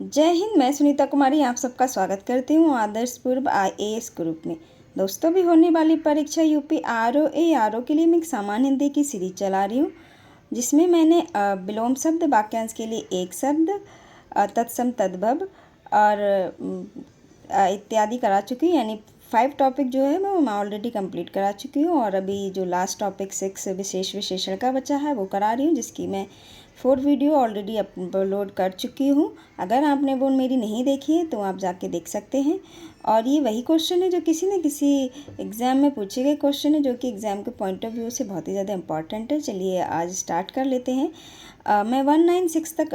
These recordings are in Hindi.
जय हिंद। मैं सुनीता कुमारी आप सबका स्वागत करती हूँ आदर्श पूर्व IAS ग्रुप में। दोस्तों, भी होने वाली परीक्षा यूपी RO के लिए मैं एक सामान्य हिंदी की सीरीज चला रही हूँ, जिसमें मैंने विलोम शब्द, वाक्यांश के लिए एक शब्द, तत्सम तद्भव और इत्यादि करा चुकी हूँ। यानी 5 टॉपिक जो है मैं ऑलरेडी कंप्लीट करा चुकी हूँ और अभी जो लास्ट टॉपिक 6 विशेष विशेषण का बचा है वो करा रही हूँ, जिसकी मैं 4 वीडियो ऑलरेडी अपलोड कर चुकी हूँ। अगर आपने वो मेरी नहीं देखी है तो आप जाके देख सकते हैं। और ये वही क्वेश्चन है जो किसी न किसी एग्ज़ाम में पूछे गए क्वेश्चन है, जो कि एग्ज़ाम के पॉइंट ऑफ व्यू से बहुत ही ज़्यादा इंपॉर्टेंट है। चलिए आज स्टार्ट कर लेते हैं। मैं 196 तक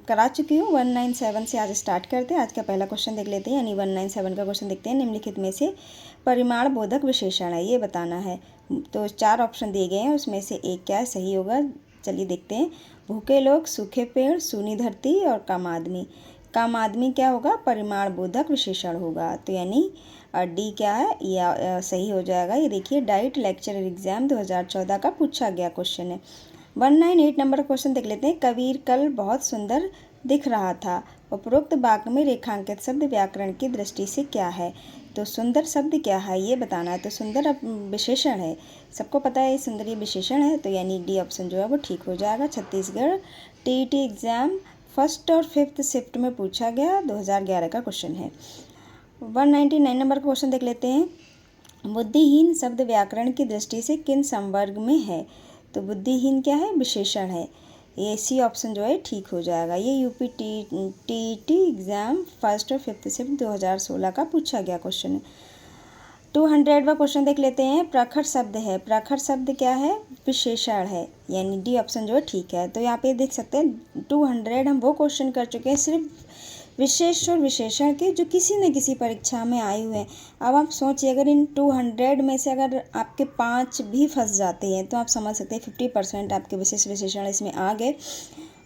करा चुकी हूँ। 197 से आज स्टार्ट करते हैं। आज का पहला क्वेश्चन देख लेते हैं, यानी 197 का क्वेश्चन देखते हैं। निम्नलिखित में से परिमाण बोधक विशेषण है, ये बताना है। तो 4 ऑप्शन दिए गए हैं, उसमें से एक क्या सही होगा, चलिए देखते हैं। भूखे लोग, सूखे पेड़, सूनी धरती और कम आदमी। कम आदमी क्या होगा, परिमाण बोधक विशेषण होगा। तो यानी डी क्या है, या सही हो जाएगा। ये देखिए, डाइट लेक्चर एग्जाम 2014 का पूछा गया क्वेश्चन है। 198 नंबर क्वेश्चन देख लेते हैं। कबीर कल बहुत सुंदर दिख रहा था। उपरोक्त वाक्य में रेखांकित शब्द व्याकरण की दृष्टि से क्या है। तो सुंदर शब्द क्या है ये बताना है। तो सुंदर विशेषण है, सबको पता है सुंदर ये विशेषण है, तो यानी डी ऑप्शन जो है वो ठीक हो जाएगा। छत्तीसगढ़ TET एग्ज़ाम 1st और 5th शिफ्ट में पूछा गया 2011 का क्वेश्चन है। 199 नंबर का क्वेश्चन देख लेते हैं। बुद्धिहीन शब्द व्याकरण की दृष्टि से किन संवर्ग में है। तो बुद्धिहीन क्या है, विशेषण है। ये सी ऑप्शन जो है ठीक हो जाएगा। ये यूपी TET एग्ज़ाम 1st और 5th शिफ्ट 2016 का पूछा गया क्वेश्चन है। 200वां क्वेश्चन देख लेते हैं। प्रखर शब्द है, प्रखर शब्द क्या है, विशेषण है, यानी डी ऑप्शन जो है ठीक है। तो यहाँ पे देख सकते हैं 200 हम वो क्वेश्चन कर चुके हैं सिर्फ विशेष और विशेषण के, जो किसी न किसी परीक्षा में आए हुए हैं। अब आप सोचिए, अगर इन 200 में से अगर आपके 5 भी फंस जाते हैं तो आप समझ सकते हैं 50% आपके विशेष विशेषण इसमें आ गए,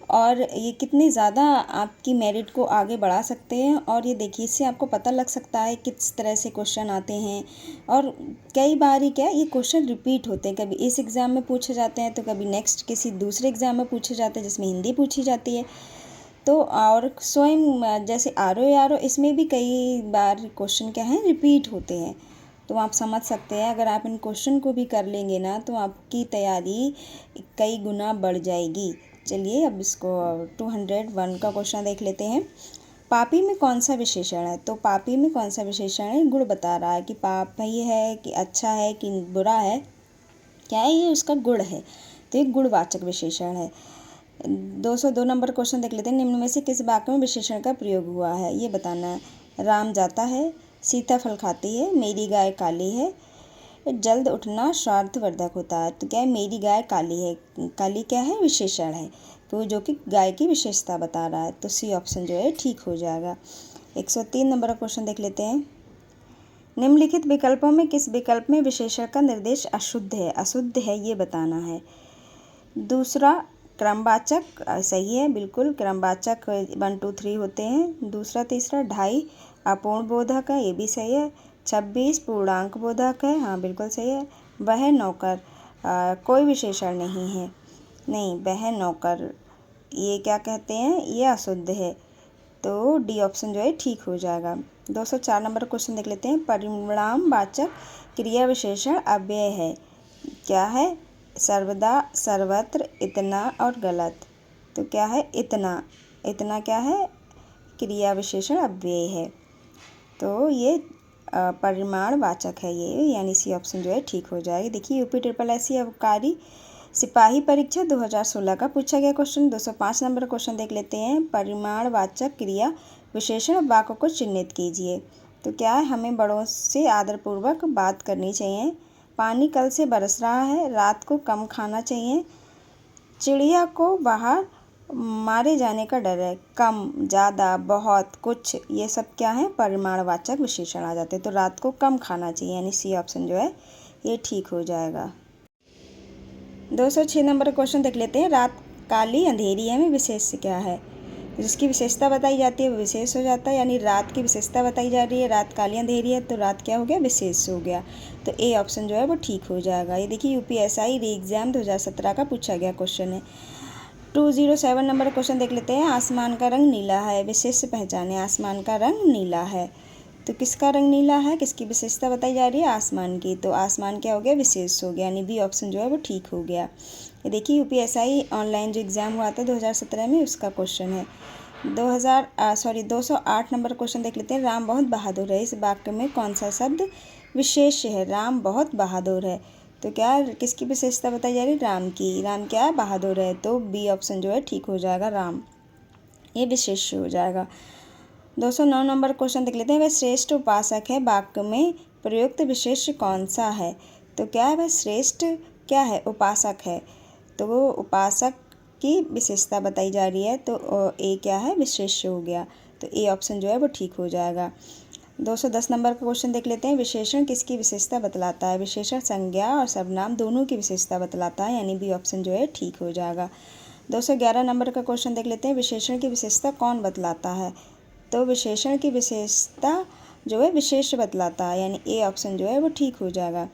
और ये कितनी ज़्यादा आपकी मेरिट को आगे बढ़ा सकते हैं। और ये देखिए, इससे आपको पता लग सकता है किस तरह से क्वेश्चन आते हैं। और कई बार ही क्या ये क्वेश्चन रिपीट होते हैं, कभी इस एग्ज़ाम में पूछे जाते हैं तो कभी नेक्स्ट किसी दूसरे एग्ज़ाम में पूछे जाते हैं जिसमें हिंदी पूछी जाती है। तो और स्वयं जैसे RO इसमें भी कई बार क्वेश्चन क्या है, रिपीट होते हैं। तो आप समझ सकते हैं, अगर आप इन क्वेश्चन को भी कर लेंगे ना तो आपकी तैयारी कई गुना बढ़ जाएगी। चलिए अब इसको 201 का क्वेश्चन देख लेते हैं। पापी में कौन सा विशेषण है। तो पापी में कौन सा विशेषण है, गुण बता रहा है कि पापी है कि अच्छा है कि बुरा है, क्या है ये उसका गुण है। तो ये गुणवाचक विशेषण है। 202 नंबर क्वेश्चन देख लेते हैं। निम्न में से किस वाक्य में विशेषण का प्रयोग हुआ है, ये बताना है। राम जाता है, सीता फल खाती है, मेरी गाय काली है, जल्द उठना स्वार्थवर्धक होता है। तो क्या है, मेरी गाय काली है, काली क्या है, विशेषण है, तो जो कि गाय की विशेषता बता रहा है। तो सी ऑप्शन जो है ठीक हो जाएगा। 103 नंबर का क्वेश्चन देख लेते हैं। निम्नलिखित विकल्पों में किस विकल्प में विशेषण का निर्देश अशुद्ध है, अशुद्ध है ये बताना है। दूसरा क्रमवाचक सही है, बिल्कुल क्रमवाचक 1 2 3 होते हैं। दूसरा तीसरा ढाई अपूर्ण बोधक है, ये भी सही है। 26 पूर्णांक बोधक है, हाँ बिल्कुल सही है। वह नौकर कोई विशेषण नहीं है, नहीं वह नौकर, ये क्या कहते हैं, ये अशुद्ध है। तो डी ऑप्शन जो है ठीक हो जाएगा। 204 नंबर क्वेश्चन देख लेते हैं। परिणामवाचक क्रिया विशेषण अव्यय है, क्या है, सर्वदा, सर्वत्र, इतना और गलत। तो क्या है, इतना, इतना क्या है, क्रिया विशेषण अव्यय है। तो ये परिमाणवाचक है ये, यानी सी ऑप्शन जो है ठीक हो जाएगी। देखिए यूपी SSC अबकारी सिपाही परीक्षा 2016 का पूछा गया क्वेश्चन। 205 नंबर क्वेश्चन देख लेते हैं। परिमाणवाचक क्रिया विशेषण वाक्य को चिन्हित कीजिए। तो क्या है, हमें बड़ों से आदरपूर्वक बात करनी चाहिए। पानी कल से बरस रहा है, रात को कम खाना चाहिए, चिड़िया को बाहर मारे जाने का डर है, कम, ज़्यादा, बहुत, कुछ, ये सब क्या है, परिमाणवाचक विशेषण आ जाते हैं। तो रात को कम खाना चाहिए, यानी सी ऑप्शन जो है ये ठीक हो जाएगा। 206 नंबर क्वेश्चन देख लेते हैं। रात काली अंधेरी है में विशेष क्या है। जिसकी विशेषता बताई जाती है वो विशेष हो जाता है, यानी रात की विशेषता बताई जा रही है, रात काली अंधेरी है तो रात क्या हो गया, विशेष हो गया। तो ए ऑप्शन जो है वो ठीक हो जाएगा। ये देखिए यूपीएसआई री एग्ज़ाम 2017 का पूछा गया क्वेश्चन है। 207 नंबर क्वेश्चन देख लेते हैं। आसमान का रंग नीला है, विशेष पहचाने। आसमान का रंग नीला है, तो किसका रंग नीला है, किसकी विशेषता बताई जा रही है, आसमान की। तो आसमान क्या हो गया, विशेष हो गया, यानी बी ऑप्शन जो है वो ठीक हो गया। ये देखिए यूपीएसआई ऑनलाइन जो एग्ज़ाम हुआ था 2017 में, उसका क्वेश्चन है। 208 नंबर क्वेश्चन देख लेते हैं। राम बहुत बहादुर है, इस वाक्य में कौन सा शब्द विशेष है। राम बहुत बहादुर है, तो क्या किसकी विशेषता बताई जा रही है, राम की। राम क्या बहादुर है, तो बी ऑप्शन जो है ठीक हो जाएगा, राम, ये विशेष हो जाएगा। 209 नंबर क्वेश्चन देख लेते हैं। वह श्रेष्ठ उपासक है, वाक्य में प्रयुक्त विशेष कौन सा है। तो क्या है, वह श्रेष्ठ क्या है, उपासक है, तो वो उपासक की विशेषता बताई जा रही है, तो ए क्या है, विशेष हो गया, तो ए ऑप्शन जो है वो ठीक हो जाएगा। 210 नंबर का क्वेश्चन देख लेते हैं। विशेषण किसकी विशेषता बतलाता है। विशेषण संज्ञा और सर्वनाम दोनों की विशेषता बतलाता है, यानी बी ऑप्शन जो है ठीक हो जाएगा। 211 नंबर का क्वेश्चन देख लेते हैं। विशेषण की विशेषता कौन बतलाता है, तो विशेषण की विशेषता जो है विशेष बतलाता है, यानी ए ऑप्शन जो है वो ठीक हो जाएगा।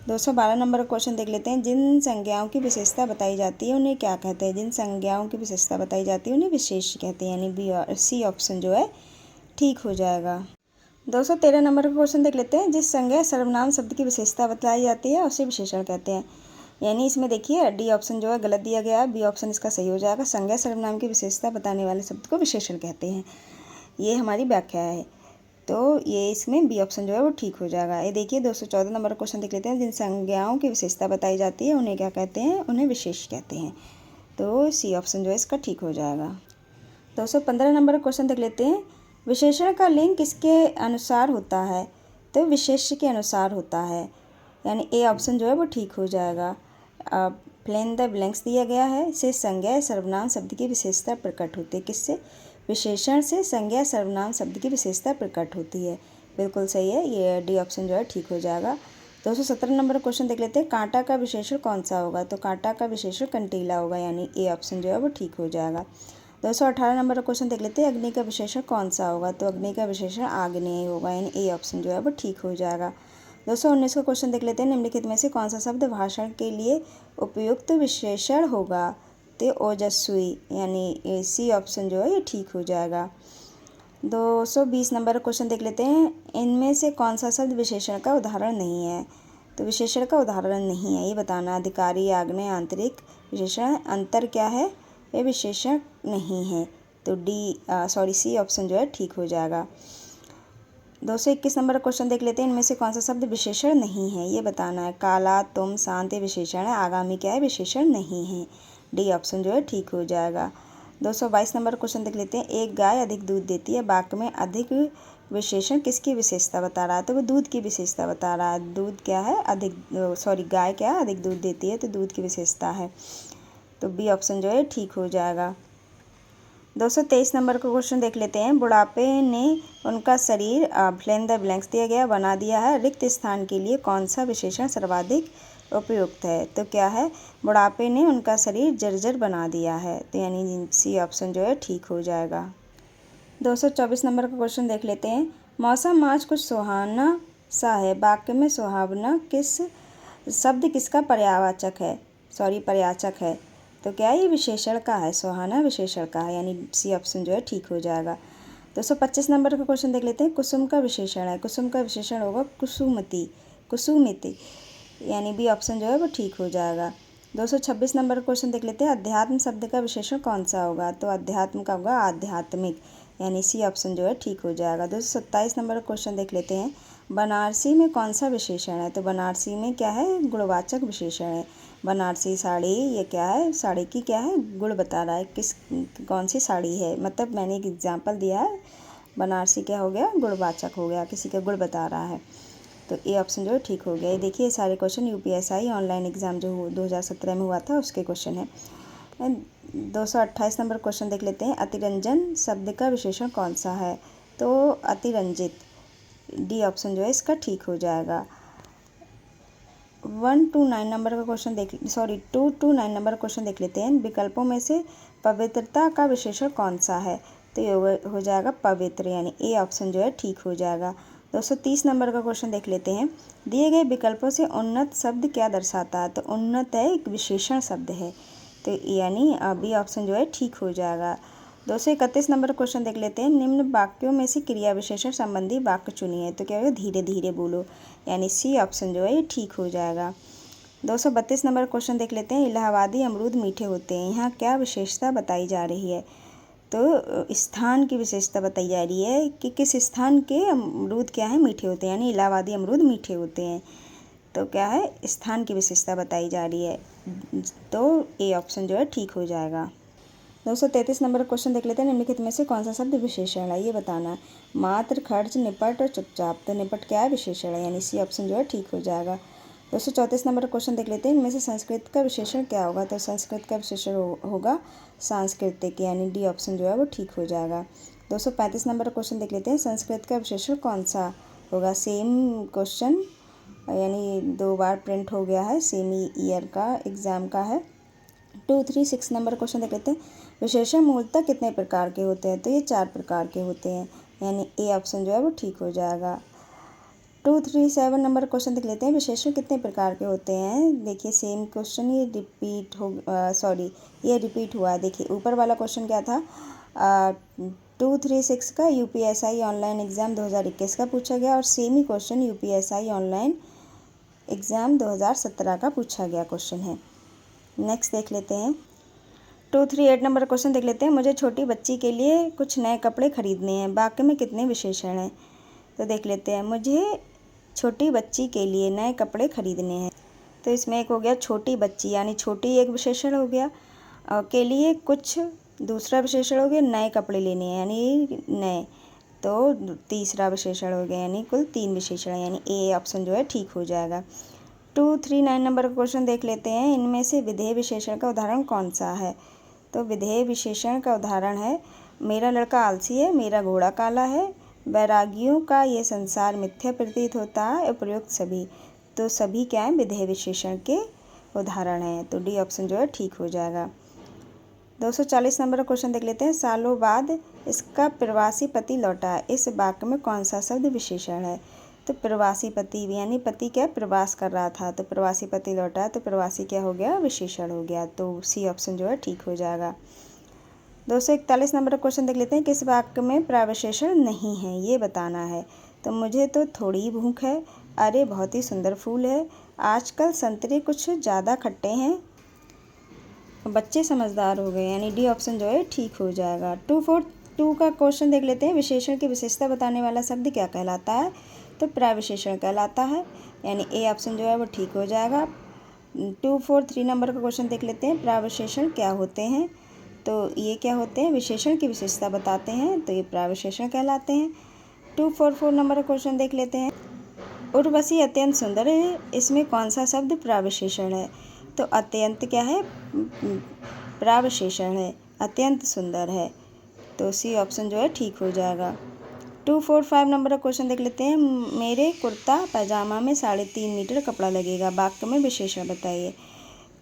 212 नंबर का क्वेश्चन देख लेते हैं। जिन संज्ञाओं की विशेषता बताई जाती है उन्हें क्या कहते हैं। जिन संज्ञाओं की विशेषता बताई जाती है उन्हें विशेष कहते हैं, यानी बी और सी ऑप्शन जो है ठीक हो जाएगा। 213 नंबर का क्वेश्चन देख लेते हैं। जिस संज्ञा सर्वनाम शब्द की विशेषता बताई जाती है उसे विशेषण कहते हैं, यानी इसमें देखिए डी ऑप्शन जो है गलत दिया गया है, बी ऑप्शन इसका सही हो जाएगा। संज्ञा सर्वनाम की विशेषता बताने वाले शब्द को विशेषण कहते हैं, ये हमारी व्याख्या है, तो ये इसमें बी ऑप्शन जो है वो ठीक हो जाएगा। ये देखिए 214 नंबर क्वेश्चन देख लेते हैं। जिन संज्ञाओं की विशेषता बताई जाती है उन्हें क्या कहते हैं, उन्हें विशेष कहते हैं, तो सी ऑप्शन जो है इसका ठीक हो जाएगा। 215 नंबर क्वेश्चन देख लेते हैं। विशेषण का लिंग किसके अनुसार होता है, तो विशेष्य के अनुसार होता है, यानी ए ऑप्शन जो है वो ठीक हो जाएगा। फिल द ब्लैंक्स दिया गया है। से संज्ञा सर्वनाम शब्द की विशेषता प्रकट होती है, किससे, विशेषण से संज्ञा सर्वनाम शब्द की विशेषता प्रकट होती है, बिल्कुल सही है, ये डी ऑप्शन जो है ठीक हो जाएगा। 217 नंबर क्वेश्चन देख लेते हैं। कांटा का विशेषण कौन सा होगा, तो कांटा का विशेषण कंटीला होगा, यानी ए ऑप्शन जो है वो ठीक हो जाएगा। 218 नंबर का क्वेश्चन देख लेते हैं। अग्नि का विशेषण कौन सा होगा, तो अग्नि का विशेषण आग्नेय होगा, यानी ए ऑप्शन जो है वो ठीक हो जाएगा। 219 का क्वेश्चन देख लेते हैं। निम्नलिखित में से कौन सा शब्द भाषण के लिए उपयुक्त विशेषण होगा, तो ओजस्वी, यानी सी ऑप्शन जो है ये ठीक हो जाएगा। 220 नंबर क्वेश्चन देख लेते हैं। इनमें से कौन सा शब्द विशेषण का उदाहरण नहीं है, तो विशेषण का उदाहरण नहीं है ये बताना। अधिकारी, आग्नेय, आंतरिक विशेषण, अंतर क्या है, ये विशेषण नहीं है, तो सी ऑप्शन जो है ठीक हो जाएगा। 221 नंबर क्वेश्चन देख लेते हैं। इनमें से कौन सा शब्द विशेषण नहीं है, ये बताना है। काला, तुम, शांत, ये विशेषण है, आगामी क्या है, विशेषण नहीं है, डी ऑप्शन जो है ठीक हो जाएगा। 222 नंबर क्वेश्चन देख लेते हैं। एक गाय अधिक दूध देती है, वाक्य में अधिक विशेषण किसकी विशेषता बता रहा है, तो वो दूध की विशेषता बता रहा है। दूध क्या है, गाय क्या है, अधिक दूध देती है, तो दूध की विशेषता है, तो बी ऑप्शन जो है ठीक हो जाएगा। 223 नंबर का क्वेश्चन देख लेते हैं। बुढ़ापे ने उनका शरीर, फिल द ब्लैंक्स दिया गया, बना दिया है। रिक्त स्थान के लिए कौन सा विशेषण सर्वाधिक उपयुक्त है, तो क्या है, बुढ़ापे ने उनका शरीर जर्जर बना दिया है, तो यानी सी ऑप्शन जो है ठीक हो जाएगा। 224 नंबर का क्वेश्चन देख लेते हैं। मौसम आज कुछ सुहाना सा है, वाक्य में सुहावना किसका पर्यावाचक है, तो क्या ये विशेषण का है, सुहाना विशेषण का है, यानी सी ऑप्शन जो है ठीक हो जाएगा। 225 नंबर का क्वेश्चन देख लेते हैं। कुसुम का विशेषण है, कुसुम का विशेषण होगा कुसुमिति, यानी बी ऑप्शन जो है वो ठीक हो जाएगा। 226 नंबर का क्वेश्चन देख लेते हैं। अध्यात्म शब्द का विशेषण कौन सा होगा, तो अध्यात्म का होगा आध्यात्मिक, यानी सी ऑप्शन जो है ठीक हो जाएगा। 227 नंबर का क्वेश्चन देख लेते हैं। बनारसी में कौन सा विशेषण है, तो बनारसी में क्या है, गुणवाचक विशेषण है। बनारसी साड़ी, ये क्या है, साड़ी की क्या है, गुण बता रहा है, कौन सी साड़ी है, मतलब मैंने एक एग्जाम्पल दिया है, बनारसी क्या हो गया, गुणवाचक हो गया, किसी का गुण बता रहा है, तो ए ऑप्शन जो है ठीक हो गया। ये देखिए सारे क्वेश्चन यूपीएसआई ऑनलाइन एग्ज़ाम जो 2017 में हुआ था उसके क्वेश्चन है। 228 नंबर क्वेश्चन देख लेते हैं। अतिरंजन शब्द का विशेषण कौन सा है, तो अतिरंजित, डी ऑप्शन जो है इसका ठीक हो जाएगा। 229 नंबर क्वेश्चन देख लेते हैं। विकल्पों में से पवित्रता का विशेषण कौन सा है, तो ये हो जाएगा पवित्र, यानी ए ऑप्शन जो है ठीक हो जाएगा। 230 नंबर का क्वेश्चन देख लेते हैं। दिए गए विकल्पों से उन्नत शब्द क्या दर्शाता है, तो उन्नत है एक विशेषण शब्द है, तो यानी बी ऑप्शन जो है ठीक हो जाएगा। 231 नंबर क्वेश्चन देख लेते हैं। निम्न वाक्यों में से क्रिया विशेषण संबंधी वाक्य चुनिए। तो क्या होगा, धीरे धीरे बोलो, यानी सी ऑप्शन जो है ये ठीक हो जाएगा। 232 नंबर क्वेश्चन देख लेते हैं। इलाहाबादी अमरूद मीठे होते हैं, यहाँ क्या विशेषता बताई जा रही है। तो स्थान की विशेषता बताई जा रही है कि किस स्थान के अमरूद क्या है, मीठे होते हैं, यानी इलाहाबादी अमरूद मीठे होते हैं। तो क्या है, स्थान की विशेषता बताई जा रही है, तो ए ऑप्शन जो है ठीक हो जाएगा। 233 नंबर क्वेश्चन देख लेते हैं। निम्नलिखित में से कौन सा शब्द विशेषण है, ये बताना है। मात्र, खर्च, निपट और चुपचाप। तो निपट क्या है, विशेषण है, यानी सी ऑप्शन जो है ठीक हो जाएगा। 234 नंबर क्वेश्चन देख लेते हैं। इनमें से संस्कृत का विशेषण क्या होगा। तो संस्कृत का विशेषण होगा सांस्कृतिक, यानी डी ऑप्शन जो है वो ठीक हो जाएगा। 235 नंबर क्वेश्चन देख लेते हैं। संस्कृत का विशेषण कौन सा होगा। सेम क्वेश्चन, यानी 2 बार प्रिंट हो गया है, सेम ईयर का एग्ज़ाम का है। 236 नंबर क्वेश्चन देख लेते हैं। विशेषण मूलतः कितने प्रकार के होते हैं। तो ये 4 प्रकार के होते हैं, यानी ए ऑप्शन जो है वो ठीक हो जाएगा। 237 नंबर क्वेश्चन देख लेते हैं। विशेषण कितने प्रकार के होते हैं। देखिए सेम क्वेश्चन, ये रिपीट हुआ। देखिए ऊपर वाला क्वेश्चन क्या था, 236 का UPSI ऑनलाइन एग्ज़ाम 2021 का पूछा गया, और सेम ही क्वेश्चन UPSI ऑनलाइन एग्ज़ाम 2017 का पूछा गया क्वेश्चन है। नेक्स्ट देख लेते हैं। 238 नंबर क्वेश्चन देख लेते हैं। मुझे छोटी बच्ची के लिए कुछ नए कपड़े खरीदने हैं, वाक्य में कितने विशेषण हैं। तो देख लेते हैं। मुझे छोटी बच्ची के लिए नए कपड़े खरीदने हैं, तो इसमें एक हो गया छोटी बच्ची, यानी छोटी एक विशेषण हो गया, और के लिए कुछ दूसरा विशेषण हो गया, नए कपड़े लेने हैं यानी नए, तो तीसरा विशेषण हो गया, यानी कुल 3 विशेषण, यानी ए ऑप्शन जो है ठीक हो जाएगा। 239 नंबर का क्वेश्चन देख लेते हैं। इनमें से विधेय विशेषण का उदाहरण कौन सा है। तो विधेय विशेषण का उदाहरण है, मेरा लड़का आलसी है, मेरा घोड़ा काला है, वैरागियों का ये संसार मिथ्या प्रतीत होता है, उपयुक्त सभी। तो सभी क्या है, विधेय विशेषण के उदाहरण हैं, तो डी ऑप्शन जो है ठीक हो जाएगा। 240 नंबर का क्वेश्चन देख लेते हैं। सालों बाद इसका प्रवासी पति लौटा, इस वाक्य में कौन सा शब्द विशेषण है। तो प्रवासी पति, यानी पति क्या प्रवास कर रहा था, तो प्रवासी पति लौटा, तो प्रवासी क्या हो गया, विशेषण हो गया, तो सी ऑप्शन जो है ठीक हो जाएगा। 241 नंबर का क्वेश्चन देख लेते हैं। किस वाक्य में प्रविशेषण नहीं है, ये बताना है। तो मुझे तो थोड़ी भूख है, अरे बहुत ही सुंदर फूल है, आजकल संतरे कुछ ज़्यादा खट्टे हैं, बच्चे समझदार हो गए, यानी डी ऑप्शन जो है ठीक हो जाएगा। 242 का क्वेश्चन देख लेते हैं। विशेषण की विशेषता बताने वाला शब्द क्या कहलाता है। तो प्रविशेषण कहलाता है, यानी ए ऑप्शन जो है वो ठीक हो जाएगा। 243 नंबर का क्वेश्चन देख लेते हैं। प्रविशेषण क्या होते हैं। तो ये क्या होते हैं, विशेषण की विशेषता बताते हैं, तो ये प्रविशेषण कहलाते हैं। 244 नंबर का क्वेश्चन देख लेते हैं। उर्वशी अत्यंत सुंदर है, इसमें कौन सा शब्द प्रविशेषण है। तो अत्यंत क्या है, प्रविशेषण है, अत्यंत सुंदर है, तो सी ऑप्शन जो है ठीक हो जाएगा। 245 नंबर का क्वेश्चन देख लेते हैं। मेरे कुर्ता पैजामा में 3.5 मीटर कपड़ा लगेगा, वाक्य में विशेषण बताइए।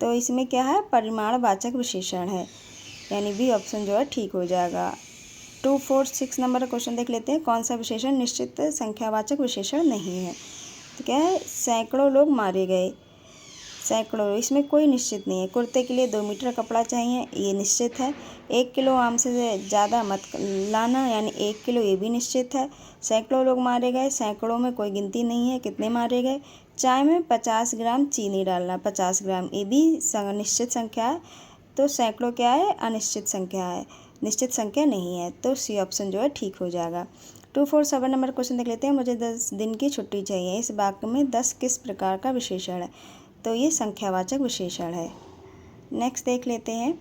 तो इसमें क्या है, परिमाणवाचक विशेषण है, यानी बी ऑप्शन जो है ठीक हो जाएगा। 246 नंबर का क्वेश्चन देख लेते हैं। कौन सा विशेषण निश्चित संख्यावाचक विशेषण नहीं है। तो क्या है, सैकड़ों लोग मारे गए, सैकड़ों, इसमें कोई निश्चित नहीं है। कुर्ते के लिए 2 मीटर कपड़ा चाहिए, ये निश्चित है। 1 किलो आम से ज़्यादा मत लाना, यानी 1 किलो, ये भी निश्चित है। सैकड़ों लोग मारे गए, सैकड़ों में कोई गिनती नहीं है कितने मारे गए। चाय में 50 ग्राम चीनी डालना, 50 ग्राम, ये भी निश्चित संख्या है। तो सैकड़ों क्या है, अनिश्चित संख्या है, निश्चित संख्या नहीं है, तो सी ऑप्शन जो है ठीक हो जाएगा। 247 नंबर क्वेश्चन देख लेते हैं। मुझे 10 दिन की छुट्टी चाहिए, इस वाक्य में 10 किस प्रकार का विशेषण है। तो ये संख्यावाचक विशेषण है। नेक्स्ट देख लेते हैं।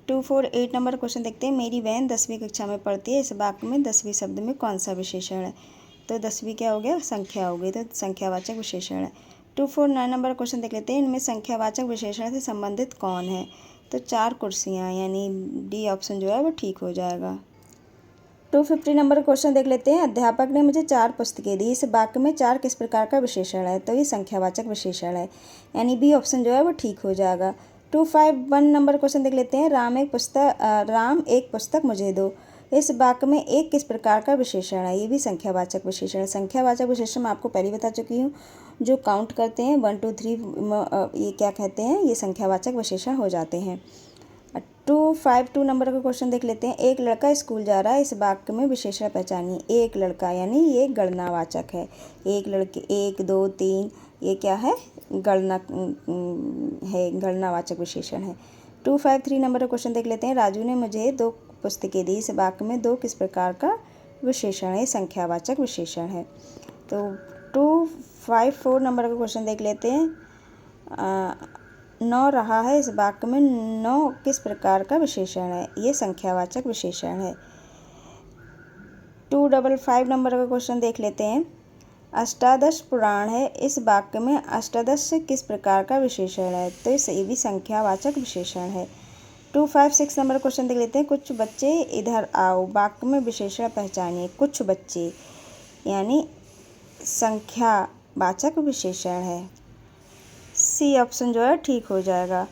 248 नंबर क्वेश्चन देखते हैं। मेरी बहन 10वीं कक्षा में पढ़ती है, इस वाक्य में 10वीं शब्द में कौन सा विशेषण है। तो 10वीं क्या हो गया, संख्या हो गई, तो संख्यावाचक विशेषण है। 249 नंबर क्वेश्चन देख लेते हैं। इनमें संख्यावाचक विशेषण से संबंधित कौन है। तो 4 कुर्सियाँ, यानी डी ऑप्शन जो है वो ठीक हो जाएगा। 250 नंबर क्वेश्चन देख लेते हैं। अध्यापक ने मुझे 4 पुस्तकें दी, इस वाक्य में 4 किस प्रकार का विशेषण है। तो ये संख्यावाचक विशेषण है, यानी बी ऑप्शन जो है वो ठीक हो जाएगा। 251 नंबर क्वेश्चन देख लेते हैं। राम एक पुस्तक मुझे दो, इस वाक्य में एक किस प्रकार का विशेषण है? ये भी संख्यावाचक विशेषण है। संख्यावाचक विशेषण मैं आपको पहले बता चुकी हूँ। जो काउंट करते हैं 1 2 3, ये क्या कहते हैं? ये संख्यावाचक विशेषण हो जाते हैं। 2 नंबर का क्वेश्चन देख लेते हैं। एक लड़का स्कूल जा रहा है। इस वाक्य में विशेषण पहचानिए। एक लड़का यानी ये गणनावाचक है। एक लड़के, 1 2 3, ये क्या है? गणना है, गणनावाचक विशेषण है। 253 नंबर का क्वेश्चन देख लेते हैं। राजू ने मुझे 2 पुस्तकें दी। इस वाक्य में 2 किस प्रकार का विशेषण है? संख्यावाचक विशेषण है। तो 254 नंबर का क्वेश्चन देख लेते हैं। 9 रहा है। इस वाक्य में 9 किस प्रकार का विशेषण है? ये संख्यावाचक विशेषण है। 255 नंबर का क्वेश्चन देख लेते हैं। अष्टादश पुराण है। इस वाक्य में अष्टादश किस प्रकार का विशेषण है? तो ये भी संख्यावाचक विशेषण है। 256 नंबर क्वेश्चन देख लेते हैं। कुछ बच्चे इधर आओ। वाक्य में विशेषण पहचानिए। कुछ बच्चे यानी संख्यावाचक विशेषण है। सी ऑप्शन जो है ठीक हो जाएगा।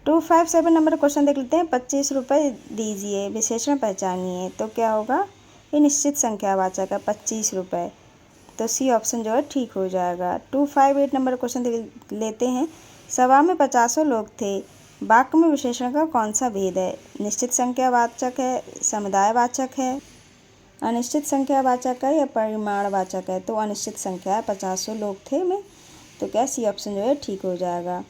257 नंबर क्वेश्चन देख लेते हैं। 25 रुपये दीजिए, विशेषण पहचानिए। तो क्या होगा? ये निश्चित संख्यावाचक है, 25 रुपये। तो सी ऑप्शन जो है ठीक हो जाएगा। 258 नंबर क्वेश्चन देख लेते हैं। सभा में 50 लोग थे। वाक्य में विशेषण का कौन सा भेद है? निश्चित संख्यावाचक है, समुदायवाचक है, अनिश्चित संख्यावाचक है या परिमाणवाचक है? तो अनिश्चित संख्या है, 50 लोग थे में। तो क्या सी ऑप्शन जो है ठीक हो जाएगा।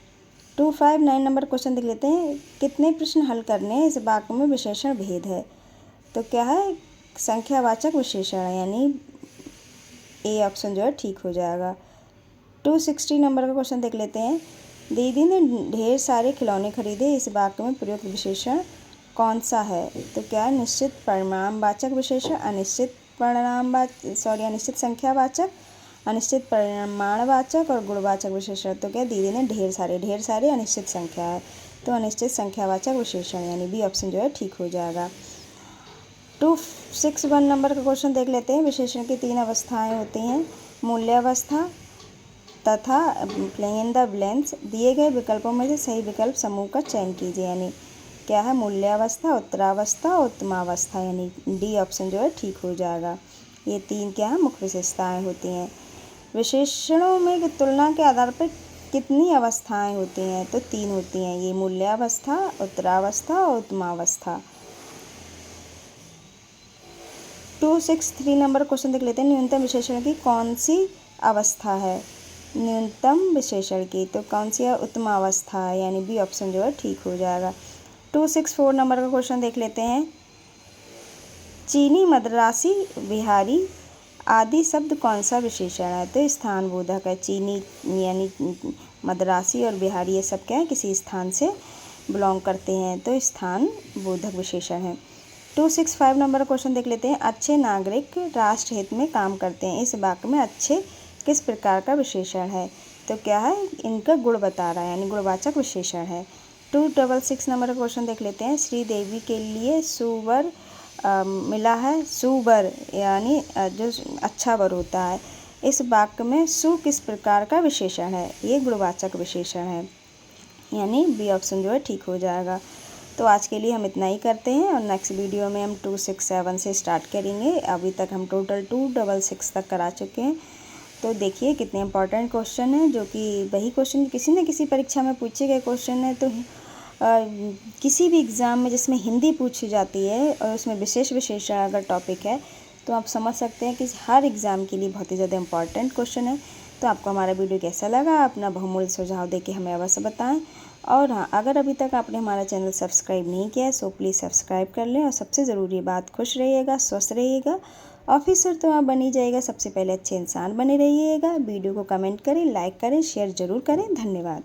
259 नंबर क्वेश्चन देख लेते हैं। कितने प्रश्न हल करने हैं? इस वाक्य में विशेषण भेद है। तो क्या है? संख्यावाचक विशेषण है, यानी ए ऑप्शन जो है ठीक हो जाएगा। 260 नंबर का क्वेश्चन देख लेते हैं। दीदी ने ढेर सारे खिलौने खरीदे। इस वाक्य में प्रयुक्त विशेषण कौन सा है? तो क्या है? निश्चित परिमाणवाचक विशेषण, अनिश्चित अनिश्चित संख्यावाचक, अनिश्चित परिमाणवाचक और गुणवाचक विशेषण। तो क्या? दीदी ने ढेर सारे अनिश्चित संख्या है, तो अनिश्चित संख्यावाचक विशेषण यानी बी ऑप्शन जो है ठीक हो जाएगा। 261 नंबर का क्वेश्चन देख लेते हैं। विशेषण की 3 अवस्थाएं होती हैं, मूल्यावस्था तथा फिलिंग इन द ब्लैंक्स। दिए गए विकल्पों में से सही विकल्प समूह का चयन कीजिए। यानी क्या है? मूल्यावस्था, उत्तरावस्था, उत्तमावस्था, यानी डी ऑप्शन जो है ठीक हो जाएगा। ये 3 क्या है? मुख्य विशेषताएं होती हैं। विशेषणों में तुलना के आधार पर कितनी अवस्थाएं होती हैं? तो 3 होती हैं। ये मूल्यावस्था, उत्तरावस्था और उत्तमावस्था। 263 नंबर क्वेश्चन देख लेते हैं। न्यूनतम विशेषण की कौन सी अवस्था है? न्यूनतम विशेषण की तो कौन सी है? उत्तमावस्था है, यानी बी ऑप्शन जो है ठीक हो जाएगा। 264 नंबर का क्वेश्चन देख लेते हैं। चीनी, मद्रासी, बिहारी आदि शब्द कौन सा विशेषण है? तो स्थान बोधक है। चीनी यानी मद्रासी और बिहारी ये सब क्या है? किसी स्थान से बिलोंग करते हैं, तो स्थान बोधक विशेषण है। 265 नंबर क्वेश्चन देख लेते हैं। अच्छे नागरिक राष्ट्र हित में काम करते हैं। इस वाक्य में अच्छे किस प्रकार का विशेषण है? तो क्या है? इनका गुण बता रहा है, यानी गुणवाचक विशेषण है। 266 नंबर का क्वेश्चन देख लेते हैं। श्रीदेवी के लिए सुवर मिला है। सुवर यानी जो अच्छा वर होता है। इस वाक्य में सु किस प्रकार का विशेषण है? ये गुणवाचक विशेषण है, यानी बी ऑप्शन जो है ठीक हो जाएगा। तो आज के लिए हम इतना ही करते हैं और नेक्स्ट वीडियो में हम 267 से स्टार्ट करेंगे। अभी तक हम टोटल 266 तक करा चुके हैं। तो देखिए कितने इंपॉर्टेंट क्वेश्चन है, जो कि वही क्वेश्चन किसी न किसी परीक्षा में पूछे गए क्वेश्चन है। तो किसी भी एग्ज़ाम में जिसमें हिंदी पूछी जाती है और उसमें विशेष विशेषण अगर टॉपिक है, तो आप समझ सकते हैं कि हर एग्ज़ाम के लिए बहुत ही ज़्यादा इंपॉर्टेंट क्वेश्चन है। तो आपको हमारा वीडियो कैसा लगा? अपना बहुमूल्य सुझाव देके हमें अवश्य बताएं। और हाँ, अगर अभी तक आपने हमारा चैनल सब्सक्राइब नहीं किया है सो प्लीज़ सब्सक्राइब कर लें। और सबसे ज़रूरी बात, खुश रहिएगा, स्वस्थ रहिएगा। ऑफिसर तो आप बन ही जाइएगा, सबसे पहले अच्छे इंसान बने रहिएगा। वीडियो को कमेंट करें, लाइक करें, शेयर ज़रूर करें। धन्यवाद।